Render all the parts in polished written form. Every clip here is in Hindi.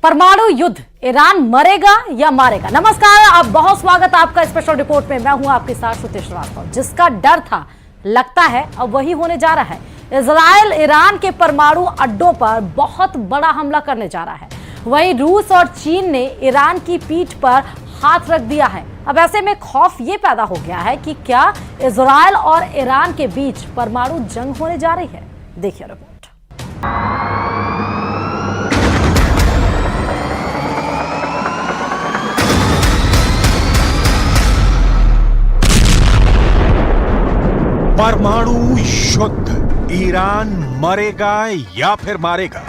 परमाणु युद्ध, ईरान मरेगा या मारेगा। नमस्कार, आप बहुत स्वागत आपका स्पेशल रिपोर्ट में। मैं हूं आपके साथ श्रुति श्रीवास्तव। जिसका डर था, लगता है अब वही होने जा रहा है। इजराइल ईरान के परमाणु अड्डों पर बहुत बड़ा हमला करने जा रहा है। वहीं रूस और चीन ने ईरान की पीठ पर हाथ रख दिया है। अब ऐसे में खौफ ये पैदा हो गया है कि क्या इजराइल और ईरान के बीच परमाणु जंग होने जा रही है। देखिए रिपोर्ट। परमाणु युद्ध, ईरान मरेगा या फिर मारेगा।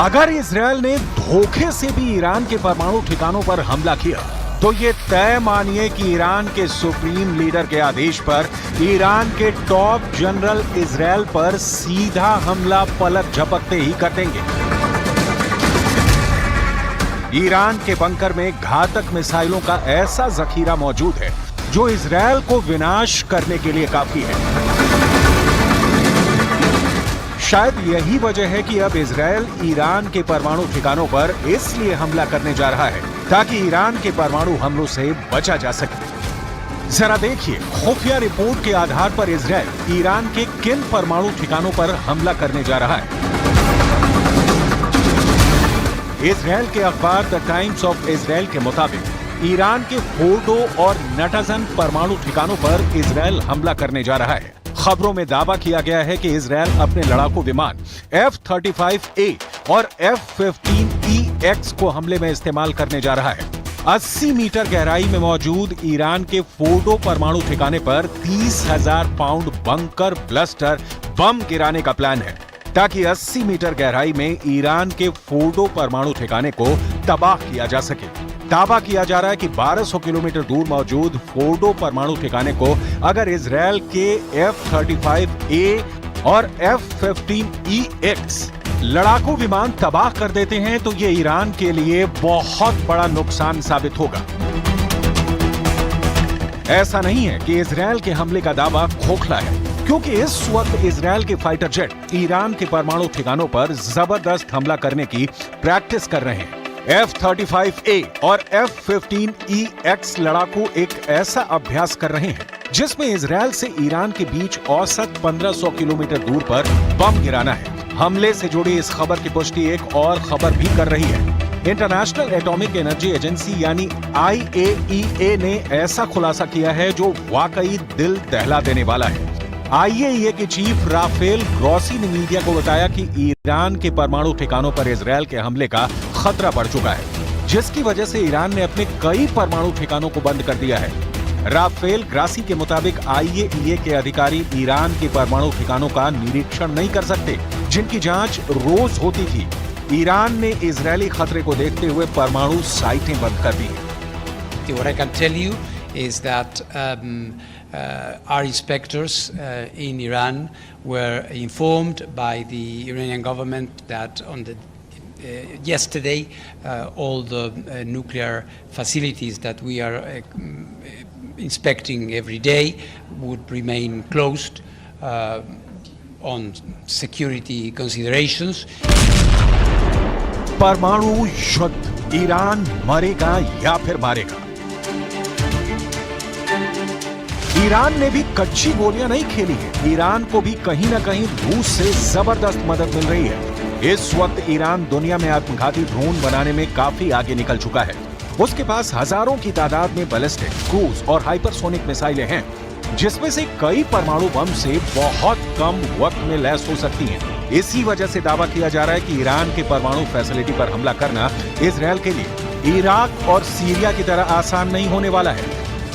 अगर इजराइल ने धोखे से भी ईरान के परमाणु ठिकानों पर हमला किया तो ये तय मानिए कि ईरान के सुप्रीम लीडर के आदेश पर ईरान के टॉप जनरल इजराइल पर सीधा हमला पलक झपकते ही कर देंगे। ईरान के बंकर में घातक मिसाइलों का ऐसा जखीरा मौजूद है जो इजराइल को विनाश करने के लिए काफी है। शायद यही वजह है कि अब इजराइल ईरान के परमाणु ठिकानों पर इसलिए हमला करने जा रहा है ताकि ईरान के परमाणु हमलों से बचा जा सके। जरा देखिए, खुफिया रिपोर्ट के आधार पर इजराइल ईरान के किन परमाणु ठिकानों पर हमला करने जा रहा है। इजराइल के अखबार द टाइम्स ऑफ इजराइल के मुताबिक ईरान के फोर्डो और नटाजन परमाणु ठिकानों पर इजराइल हमला करने जा रहा है। खबरों में दावा किया गया है कि इजराइल अपने लड़ाकू विमान F-35A और F-15EX को हमले में इस्तेमाल करने जा रहा है। 80 मीटर गहराई में मौजूद ईरान के फोर्डो परमाणु ठिकाने पर 30,000 पाउंड बंकर ब्लस्टर बम गिराने का प्लान है ताकि 80 मीटर गहराई में ईरान के फोर्डो परमाणु ठिकाने को तबाह किया जा सके। दावा किया जा रहा है कि 1200 किलोमीटर दूर मौजूद फोर्डो परमाणु ठिकाने को अगर इजराइल के F-35A और F-15EX लड़ाकू विमान तबाह कर देते हैं तो ये ईरान के लिए बहुत बड़ा नुकसान साबित होगा। ऐसा नहीं है कि इजराइल के हमले का दावा खोखला है, क्योंकि इस वक्त इजराइल के फाइटर जेट ईरान के परमाणु ठिकानों पर जबरदस्त हमला करने की प्रैक्टिस कर रहे हैं। F-35A और F-15EX लड़ाकू एक ऐसा अभ्यास कर रहे हैं जिसमें इजराइल से ईरान के बीच औसत 1500 किलोमीटर दूर पर बम गिराना है। हमले से जुड़ी इस खबर की पुष्टि एक और खबर भी कर रही है। इंटरनेशनल एटॉमिक एनर्जी एजेंसी यानी IAEA ने ऐसा खुलासा किया है जो वाकई दिल दहला देने वाला है। IAEA के चीफ राफेल ग्रॉसी ने मीडिया को बताया कि ईरान के परमाणु ठिकानों पर इजराइल के हमले का खतरा बढ़ चुका है, जिसकी वजह से ईरान ने अपने कई परमाणु ठिकानों को बंद कर दिया है। राफेल ग्रासी के मुताबिक IAEA के अधिकारी ईरान के परमाणु ठिकानों का निरीक्षण नहीं कर सकते, जिनकी जांच रोज होती थी। ईरान ने इजरायली खतरे को देखते हुए परमाणु साइटें बंद कर दी हैं। What I can tell you is that our inspectors in Iran were informed by the Iranian government that on the yesterday all the nuclear facilities that we are inspecting every day would remain closed on security considerations. परमाणु युद्ध, ईरान मरेगा या फिर मारेगा। ईरान ने भी कच्ची गोलियां नहीं खेली है। ईरान को भी कहीं ना कहीं रूस से जबरदस्त मदद मिल रही है। इस वक्त ईरान दुनिया में आत्मघाती ड्रोन बनाने में काफी आगे निकल चुका है। उसके पास हजारों की तादाद में बैलिस्टिक, क्रूज और हाइपरसोनिक मिसाइलें हैं, जिसमें से कई परमाणु बम से बहुत कम वक्त में लैस हो सकती हैं। इसी वजह से दावा किया जा रहा है कि ईरान के परमाणु फैसिलिटी पर हमला करना इजराइल के लिए इराक और सीरिया की तरह आसान नहीं होने वाला है।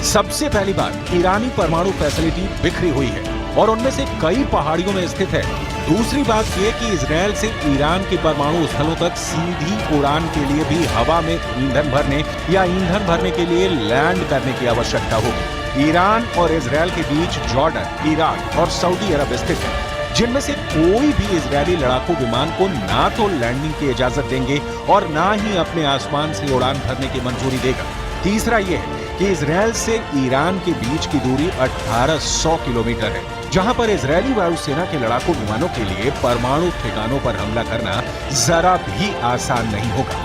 सबसे पहली बात, ईरानी परमाणु फैसिलिटी बिखरी हुई है और उनमें से कई पहाड़ियों में स्थित है। दूसरी बात यह कि इजराइल से ईरान के परमाणु स्थलों तक सीधी उड़ान के लिए भी हवा में ईंधन भरने या ईंधन भरने के लिए लैंड करने की आवश्यकता होगी। ईरान और इजराइल के बीच जॉर्डन, ईराक और सऊदी अरब स्थित है, जिनमें से कोई भी इजरायली लड़ाकू विमान को ना तो लैंडिंग की इजाजत देंगे और ना ही अपने आसमान से उड़ान भरने की मंजूरी देगा। तीसरा यह है कि इजरायल से ईरान के बीच की दूरी 1800 किलोमीटर है, जहां पर इजरायली वायुसेना के लड़ाकू विमानों के लिए परमाणु ठिकानों पर हमला करना जरा भी आसान नहीं होगा।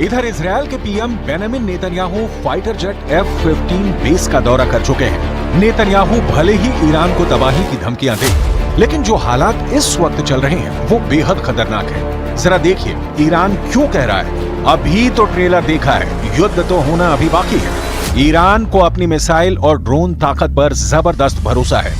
इधर इजरायल के PM Benjamin Netanyahu fighter jet F-15 base का दौरा कर चुके हैं। नेतन्याहू भले ही ईरान को तबाही की धमकियां दे, लेकिन जो हालात इस वक्त चल रहे हैं वो बेहद खतरनाक है। जरा देखिए ईरान क्यों कह रहा है। अभी तो ट्रेलर देखा है, युद्ध तो होना अभी बाकी है। ईरान को अपनी मिसाइल और ड्रोन ताकत पर जबरदस्त भरोसा है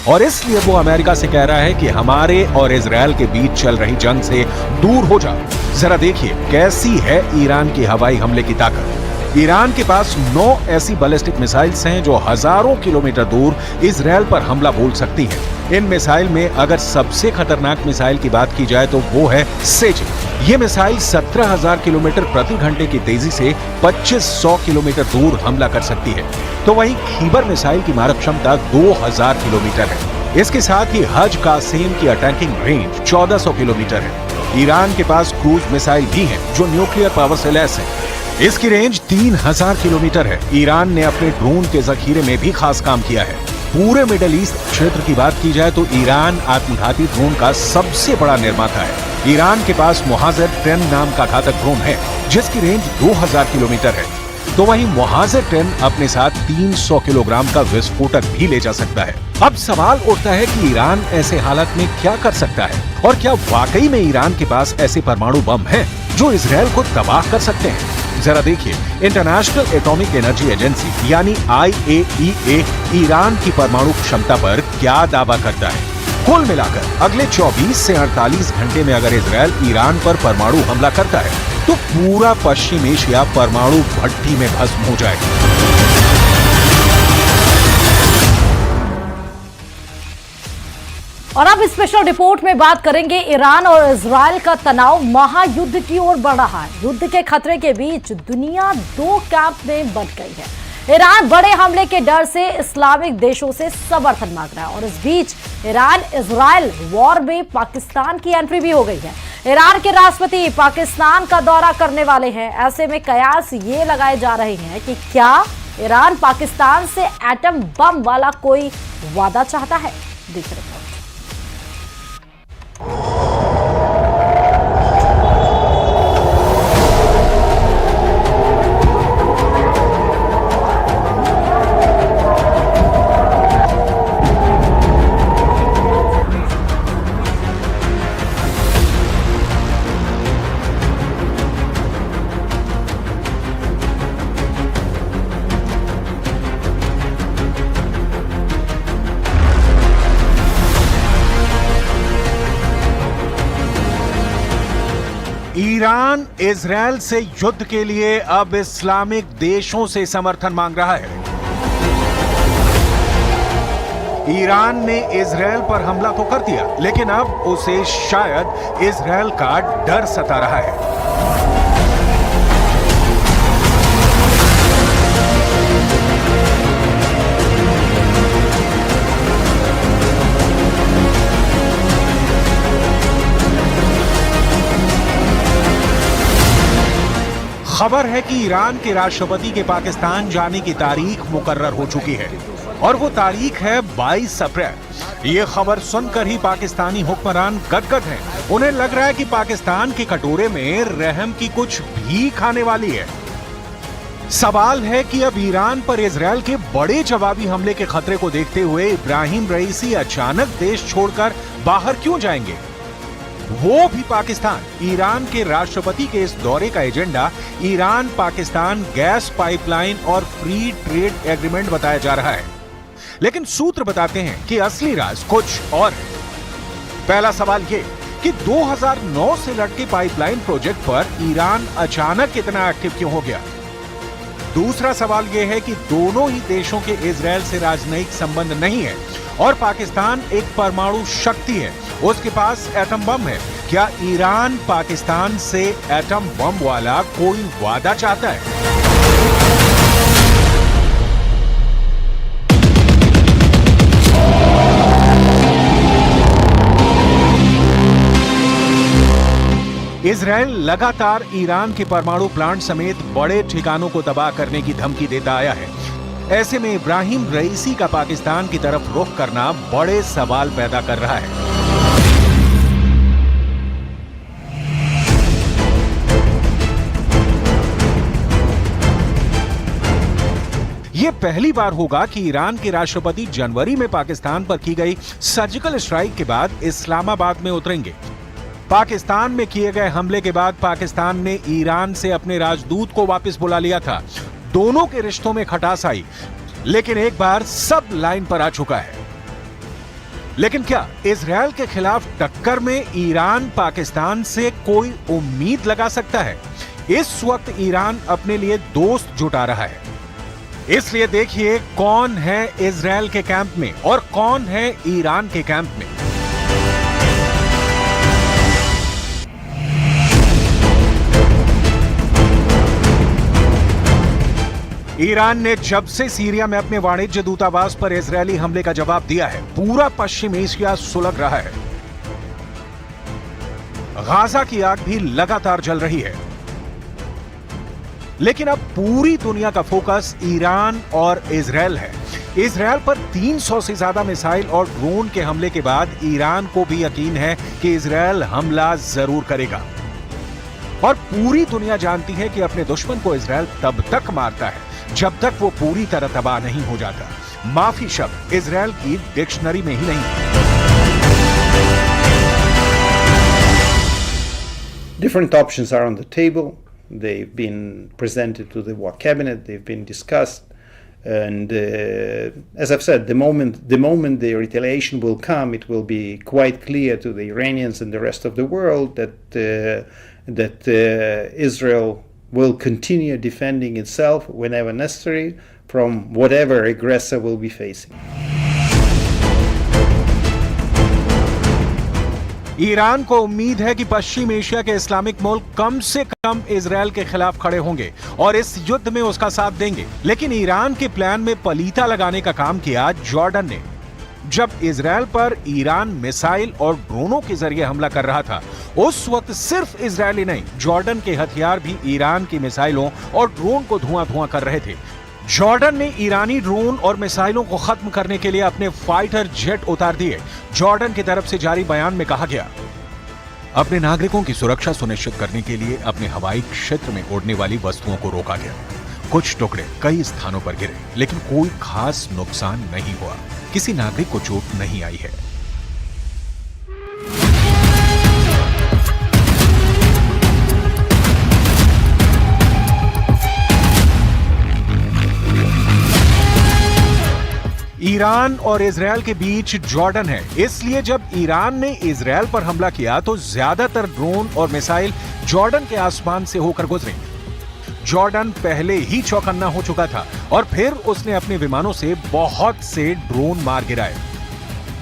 और इसलिए वो अमेरिका से कह रहा है कि हमारे और इजरायल के बीच चल रही जंग से दूर हो जा। जरा देखिए कैसी है ईरान की हवाई हमले की ताकत। ईरान के पास 9 ऐसी बैलिस्टिक मिसाइल्स हैं जो हजारों किलोमीटर दूर इजरायल पर हमला बोल सकती हैं। इन मिसाइल में अगर सबसे खतरनाक मिसाइल की बात की जाए तो वो है सेजिन। ये मिसाइल 17,000 किलोमीटर प्रति घंटे की तेजी से 2500 किलोमीटर दूर हमला कर सकती है। तो वहीं खीबर मिसाइल की मारक क्षमता 2000 किलोमीटर है। इसके साथ ही हज कासेम की अटैकिंग रेंज 1400 किलोमीटर है। ईरान के पास क्रूज मिसाइल भी है जो न्यूक्लियर पावर से लैस है। इसकी रेंज 3000 किलोमीटर है। ईरान ने अपने ड्रोन के जखीरे में भी खास काम किया है। पूरे मिडिल ईस्ट क्षेत्र की बात की जाए तो ईरान आत्मघाती ड्रोन का सबसे बड़ा निर्माता है। ईरान के पास मुहाजिर 10 नाम का घातक ड्रोन है जिसकी रेंज 2000 किलोमीटर है। तो वहीं मुहाजिर 10 अपने साथ 300 किलोग्राम का विस्फोटक भी ले जा सकता है। अब सवाल उठता है कि ईरान ऐसे हालात में क्या कर सकता है और क्या वाकई में ईरान के पास ऐसे परमाणु बम हैं जो इजरायल को तबाह कर सकते हैं। जरा देखिए इंटरनेशनल एटॉमिक एनर्जी एजेंसी यानी IAEA ईरान की परमाणु क्षमता पर क्या दावा करता है। कुल मिलाकर अगले 24 से 48 घंटे में अगर इजरायल ईरान पर परमाणु हमला करता है तो पूरा पश्चिम एशिया परमाणु भट्टी में भस्म हो जाएगा। और अब स्पेशल रिपोर्ट में बात करेंगे ईरान और इजरायल का तनाव महायुद्ध की ओर बढ़ रहा है। युद्ध के खतरे के बीच दुनिया 2 कैंप में बंट गई है। ईरान बड़े हमले के डर से इस्लामिक देशों से समर्थन मांग रहा है और इस बीच ईरान इजरायल वॉर में पाकिस्तान की एंट्री भी हो गई है। ईरान के राष्ट्रपति पाकिस्तान का दौरा करने वाले हैं। ऐसे में कयास ये लगाए जा रहे हैं कि क्या ईरान पाकिस्तान से एटम बम वाला कोई वादा चाहता है। देखिए रिपोर्ट। ईरान इजरायल से युद्ध के लिए अब इस्लामिक देशों से समर्थन मांग रहा है। ईरान ने इजरायल पर हमला तो कर दिया, लेकिन अब उसे शायद इजरायल का डर सता रहा है। खबर है कि ईरान के राष्ट्रपति के पाकिस्तान जाने की तारीख मुकर्रर हो चुकी है और वो तारीख है 22 अप्रैल। ये खबर सुनकर ही पाकिस्तानी हुक्मरान गदगद हैं। उन्हें लग रहा है कि पाकिस्तान के कटोरे में रहम की कुछ भीख आने वाली है। सवाल है कि अब ईरान पर इजरायल के बड़े जवाबी हमले के खतरे को देखते हुए इब्राहिम रईसी अचानक देश छोड़कर बाहर क्यों जाएंगे, वो भी पाकिस्तान। ईरान के राष्ट्रपति के इस दौरे का agenda Iran Pakistan gas pipeline और फ्री ट्रेड एग्रीमेंट बताया जा रहा है, लेकिन सूत्र बताते हैं कि असली राज कुछ और है। पहला सवाल ये कि 2009 से लटके पाइपलाइन प्रोजेक्ट पर ईरान अचानक इतना एक्टिव क्यों हो गया। दूसरा सवाल यह है कि दोनों ही देशों के इजरायल से राजनयिक संबंध नहीं है और पाकिस्तान एक परमाणु शक्ति है, उसके पास एटम बम है। क्या ईरान पाकिस्तान से एटम बम वाला कोई वादा चाहता है? इजरायल लगातार ईरान के परमाणु प्लांट समेत बड़े ठिकानों को तबाह करने की धमकी देता आया है। ऐसे में इब्राहिम रईसी का पाकिस्तान की तरफ रुख करना बड़े सवाल पैदा कर रहा है। यह पहली बार होगा कि ईरान के राष्ट्रपति जनवरी में पाकिस्तान पर की गई सर्जिकल स्ट्राइक के बाद इस्लामाबाद में उतरेंगे। पाकिस्तान में किए गए हमले के बाद पाकिस्तान ने ईरान से अपने राजदूत को वापस बुला लिया था। दोनों के रिश्तों में खटास आई, लेकिन एक बार सब लाइन पर आ चुका है। लेकिन क्या इजरायल के खिलाफ टक्कर में ईरान पाकिस्तान से कोई उम्मीद लगा सकता है? इस वक्त ईरान अपने लिए दोस्त जुटा रहा है। इसलिए देखिए कौन है इजरायल के कैंप में और कौन है ईरान के कैंप में। ईरान ने जब से सीरिया में अपने वाणिज्य दूतावास पर इजरायली हमले का जवाब दिया है, पूरा पश्चिम एशिया सुलग रहा है। गाजा की आग भी लगातार जल रही है। लेकिन अब पूरी दुनिया का फोकस ईरान और इजरायल है। इजरायल पर 300 से ज्यादा मिसाइल और ड्रोन के हमले के बाद ईरान को भी यकीन है कि इजरायल हमला जरूर करेगा। और पूरी दुनिया जानती है कि अपने दुश्मन को इजरायल तब तक मारता है जब तक वो पूरी तरह तबाह नहीं हो जाता। माफी शब्द इजरायल की डिक्शनरी में ही नहीं है। Different options are on the table. They've been presented to the war cabinet. They've been discussed, and as I've said, the moment the retaliation will come, it will be quite clear to the Iranians and the rest of the world that Israel will continue defending itself whenever necessary from whatever aggressor will be facing. Iran को उम्मीद है कि पश्चिम एशिया के इस्लामिक मुल्क कम से कम इजरायल के खिलाफ खड़े होंगे और इस युद्ध में उसका साथ देंगे। लेकिन ईरान के प्लान में पलीता लगाने का काम किया जॉर्डन ने। जब इजरायल पर ईरान मिसाइल और ड्रोनों के जरिए हमला कर रहा था, उस वक्त सिर्फ इजरायली नहीं, जॉर्डन के हथियार भी ईरान की मिसाइलों और ड्रोन को धुआं कर रहे थे। जॉर्डन ने ईरानी ड्रोन और मिसाइलों को खत्म करने के लिए अपने फाइटर जेट उतार दिए। जॉर्डन की तरफ से जारी बयान में कहा गया, अपने नागरिकों की सुरक्षा सुनिश्चित करने के लिए अपने हवाई क्षेत्र में उड़ने वाली वस्तुओं को रोका गया। कुछ टुकड़े कई स्थानों पर गिरे, लेकिन कोई खास नुकसान नहीं हुआ। किसी नागरिक को चोट नहीं आई है। ईरान और इजरायल के बीच जॉर्डन है, इसलिए जब ईरान ने इजरायल पर हमला किया तो ज्यादातर ड्रोन और मिसाइल जॉर्डन के आसमान से होकर गुजरे। जॉर्डन पहले ही चौकन्ना हो चुका था और फिर उसने अपने विमानों से बहुत से ड्रोन मार गिराए,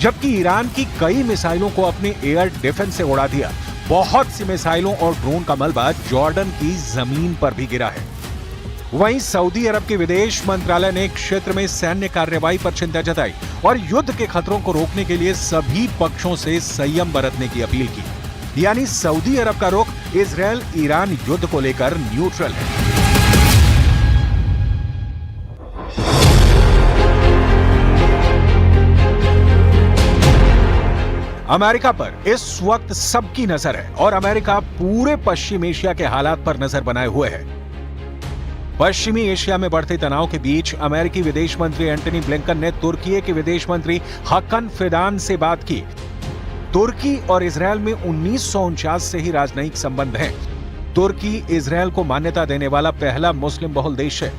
जबकि ईरान की कई मिसाइलों को अपने एयर डिफेंस से उड़ा दिया। बहुत सी मिसाइलों और ड्रोन का मलबा जॉर्डन की जमीन पर भी गिरा है। वहीं सऊदी अरब के विदेश मंत्रालय ने क्षेत्र में सैन्य कार्रवाई पर चिंता जताई और युद्ध के खतरों को रोकने के लिए सभी पक्षों से संयम बरतने की अपील की। यानी सऊदी अरब का रुख इजरायल ईरान युद्ध को लेकर न्यूट्रल है। अमेरिका पर इस वक्त सबकी नजर है और अमेरिका पूरे पश्चिम एशिया के हालात पर नजर बनाए हुए है। पश्चिमी एशिया में बढ़ते तनाव के बीच अमेरिकी विदेश मंत्री एंटनी ब्लिंकन ने तुर्की के विदेश मंत्री हाकन फिदान से बात की। तुर्की और इजरायल में 1949 से ही राजनयिक संबंध हैं। तुर्की इजरायल को मान्यता देने वाला पहला मुस्लिम बहुल देश है।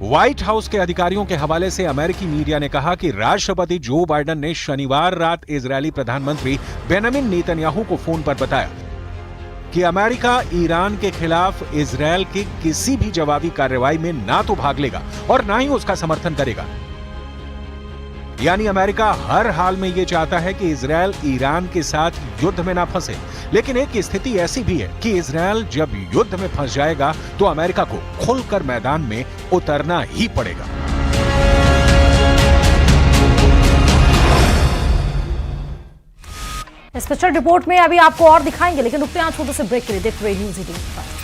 व्हाइट हाउस के अधिकारियों के हवाले से अमेरिकी मीडिया ने कहा कि राष्ट्रपति जो बाइडेन ने शनिवार रात इजरायली प्रधानमंत्री बेंजामिन नेतन्याहू को फोन पर बताया कि अमेरिका ईरान के खिलाफ इजरायल की किसी भी जवाबी कार्रवाई में ना तो भाग लेगा और ना ही उसका समर्थन करेगा। यानी अमेरिका हर हाल में यह चाहता है कि इजरायल ईरान के साथ युद्ध में ना फंसे। लेकिन एक स्थिति ऐसी भी है कि इजरायल जब युद्ध में फंस जाएगा तो अमेरिका को खुलकर मैदान में उतरना ही पड़ेगा। स्पेशल रिपोर्ट में अभी आपको और दिखाएंगे, लेकिन रुकते हैं छोटे से ब्रेक के लिए। देखते रहिए न्यूज़ 18।